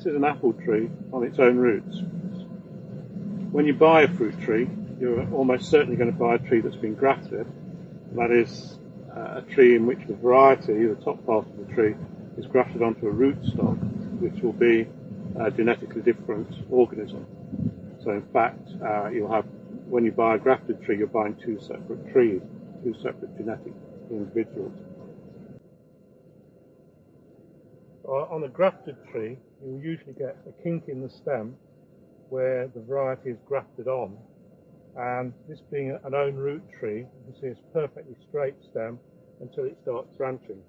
is an apple tree on its own roots. When you buy a fruit tree, you're almost certainly going to buy a tree that's been grafted. That is a tree in which the variety, the top part of the tree, is grafted onto a rootstock, which will be a genetically different organism. So in fact, you'll have, when you buy a grafted tree, you're buying two separate trees, two separate genetic individuals. On a grafted tree, you'll usually get a kink in the stem where the variety is grafted on, and this being an own root tree, you can see it's a perfectly straight stem until it starts branching.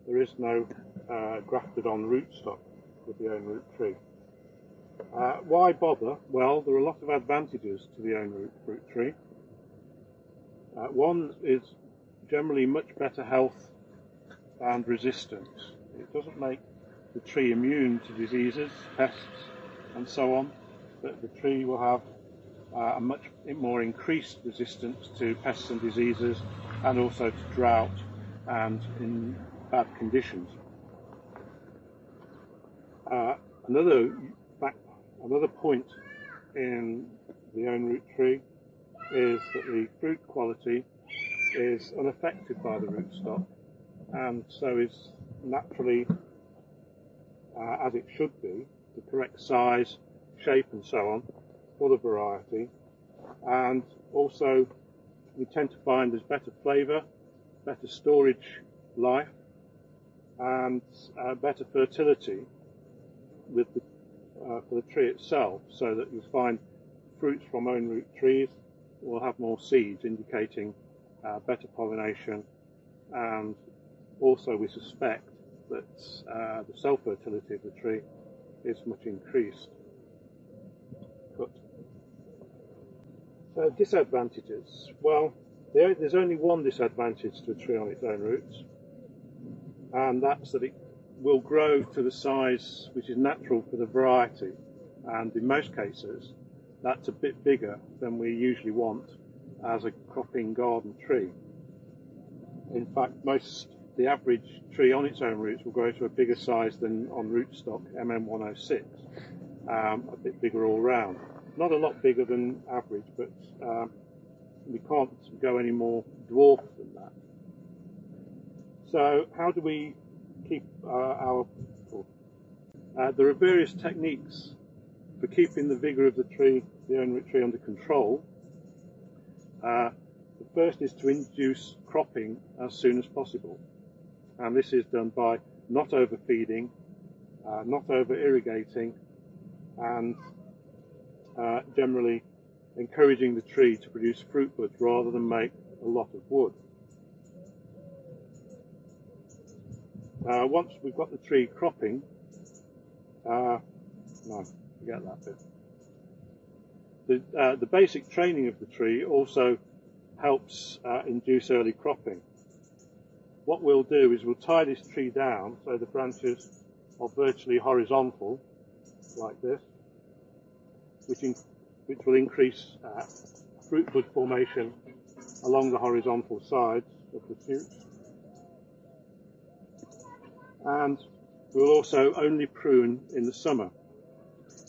There is no grafted on rootstock with the own root tree. Why bother? Well, there are a lot of advantages to the own root fruit tree. One is generally much better health and resistance. It doesn't make the tree immune to diseases, pests and so on, but the tree will have a much more increased resistance to pests and diseases, and also to drought and in bad conditions. Another point in the own root tree is that the fruit quality is unaffected by the rootstock, and so is naturally, as it should be, the correct size, shape and so on for the variety. And also we tend to find there's better flavour, better storage life and better fertility with the, for the tree itself, so that you'll find fruits from own root trees will have more seeds, indicating better pollination, and also we suspect that the cell fertility of the tree is much increased. So disadvantages. Well, there's only one disadvantage to a tree on its own roots, and that's that it will grow to the size which is natural for the variety, and in most cases that's a bit bigger than we usually want as a cropping garden tree. In fact, the average tree on its own roots will grow to a bigger size than on rootstock MM106, a bit bigger all round. Not a lot bigger than average, but we can't go any more dwarf than that. So how do we keep there are various techniques for keeping the vigour of the tree, the own root tree, under control. The first is to induce cropping as soon as possible, and this is done by not overfeeding, not over irrigating, and generally encouraging the tree to produce fruit buds rather than make a lot of wood. Once we've got the tree cropping, no, forget that bit. The basic training of the tree also helps induce early cropping. What we'll do is we'll tie this tree down so the branches are virtually horizontal, like this, which will increase fruit bud formation along the horizontal sides of the shoots. And we'll also only prune in the summer.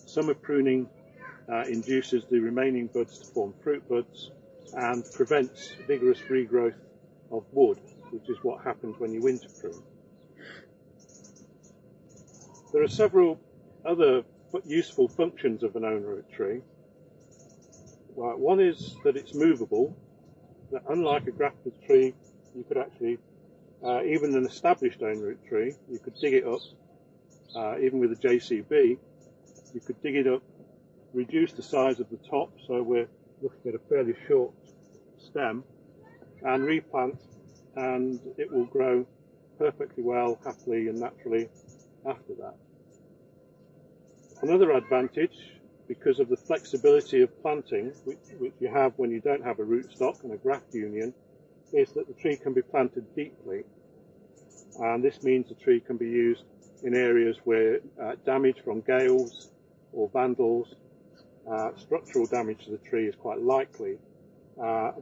Summer pruning induces the remaining buds to form fruit buds and prevents vigorous regrowth of wood, which is what happens when you winter prune. There are several other useful functions of an own root tree. One is that it's movable, that unlike a grafted tree, you could actually, even an established own root tree, you could dig it up, even with a JCB, you could dig it up, reduce the size of the top, so we're looking at a fairly short stem, and replant, and it will grow perfectly well, happily and naturally after that. Another advantage, because of the flexibility of planting, which you have when you don't have a rootstock and a graft union, is that the tree can be planted deeply, and this means the tree can be used in areas where damage from gales or vandals, structural damage to the tree is quite likely.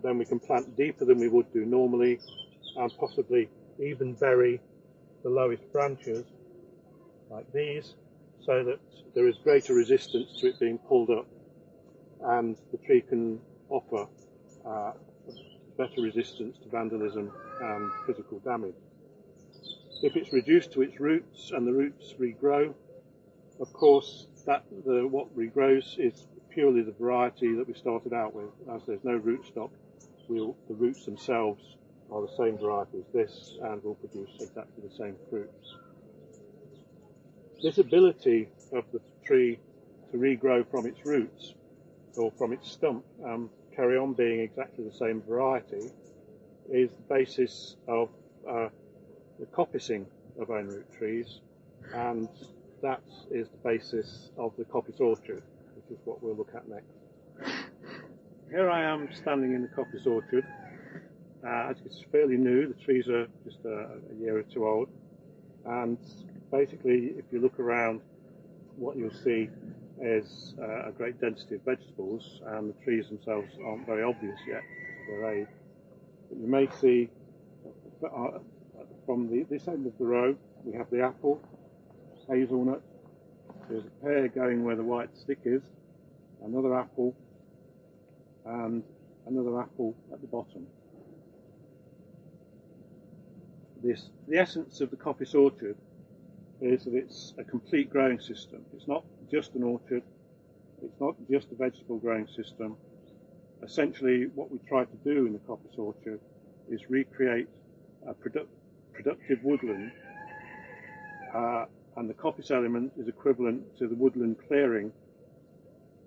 Then we can plant deeper than we would do normally, and possibly even bury the lowest branches like these, so that there is greater resistance to it being pulled up, and the tree can offer better resistance to vandalism and physical damage. If it's reduced to its roots and the roots regrow, of course what regrows is purely the variety that we started out with. As there's no rootstock, the roots themselves are the same variety as this and will produce exactly the same fruits. This ability of the tree to regrow from its roots or from its stump and carry on being exactly the same variety is the basis of the coppicing of own root trees, and that is the basis of the Coppice Orchard, which is what we'll look at next. Here I am standing in the Coppice Orchard. As it's fairly new, the trees are just a year or two old, and basically if you look around, what you'll see is a great density of vegetables, and the trees themselves aren't very obvious yet at their age. But you may see from this end of the row we have the apple, hazelnut, there's a pear going where the white stick is, another apple, and another apple at the bottom. The essence of the Coppice Orchard is that it's a complete growing system. It's not just an orchard, it's not just a vegetable growing system. Essentially what we try to do in the Coppice Orchard is recreate a productive woodland, and the coppice element is equivalent to the woodland clearing,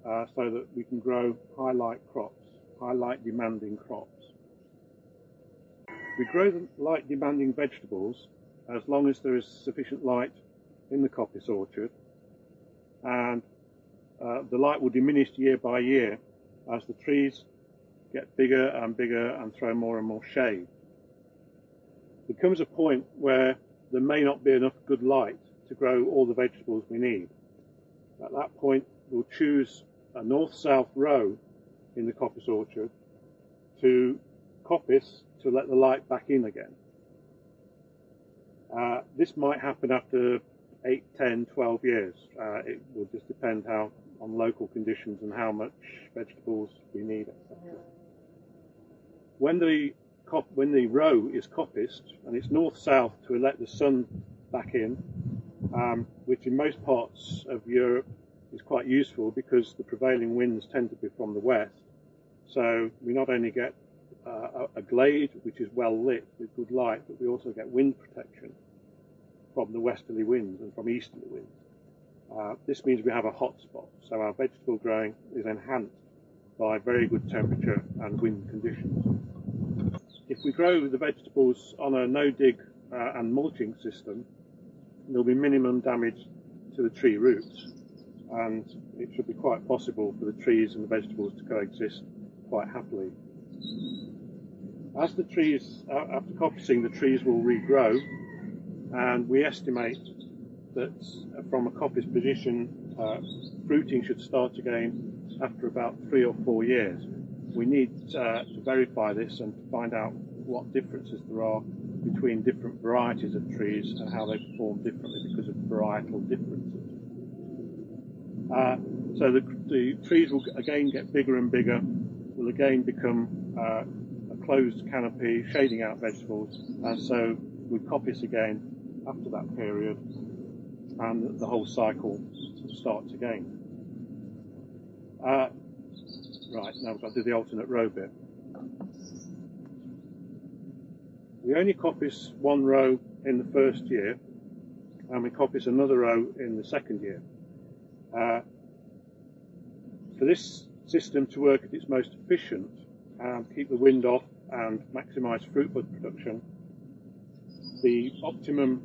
so that we can grow high light crops, high light demanding crops. We grow the light demanding vegetables as long as there is sufficient light in the Coppice Orchard, and the light will diminish year by year as the trees get bigger and bigger and throw more and more shade. There comes a point where there may not be enough good light to grow all the vegetables we need. At that point we'll choose a north-south row in the Coppice Orchard to coppice to let the light back in again. This might happen after 8, 10, 12 years. It will just depend on local conditions and how much vegetables we need, etc. When the row is coppiced and it's north-south to let the sun back in, which in most parts of Europe is quite useful because the prevailing winds tend to be from the west, so we not only get a glade which is well lit with good light, but we also get wind protection from the westerly winds and from easterly winds. This means we have a hot spot, so our vegetable growing is enhanced by very good temperature and wind conditions. If we grow the vegetables on a no-dig and mulching system, there'll be minimum damage to the tree roots, and it should be quite possible for the trees and the vegetables to coexist quite happily. As the trees, after coppicing, the trees will regrow, and we estimate that from a coppice position, fruiting should start again after about 3 or 4 years. We need to verify this and to find out what differences there are between different varieties of trees and how they perform differently because of varietal differences. So the trees will again get bigger and bigger, will again become a closed canopy, shading out vegetables, and so we coppice again after that period, and the whole cycle starts again. Right, now we've got to do the alternate row bit. We only coppice one row in the first year, and we coppice another row in the second year. For this system to work at its most efficient and keep the wind off and maximise fruit bud production, the optimum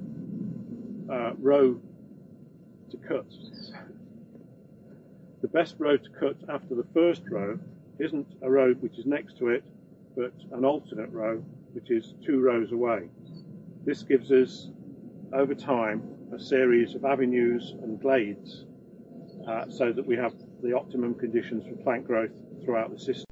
row to cut, the best row to cut after the first row isn't a row which is next to it, but an alternate row which is 2 rows away. This gives us, over time, a series of avenues and glades so that we have the optimum conditions for plant growth throughout the system.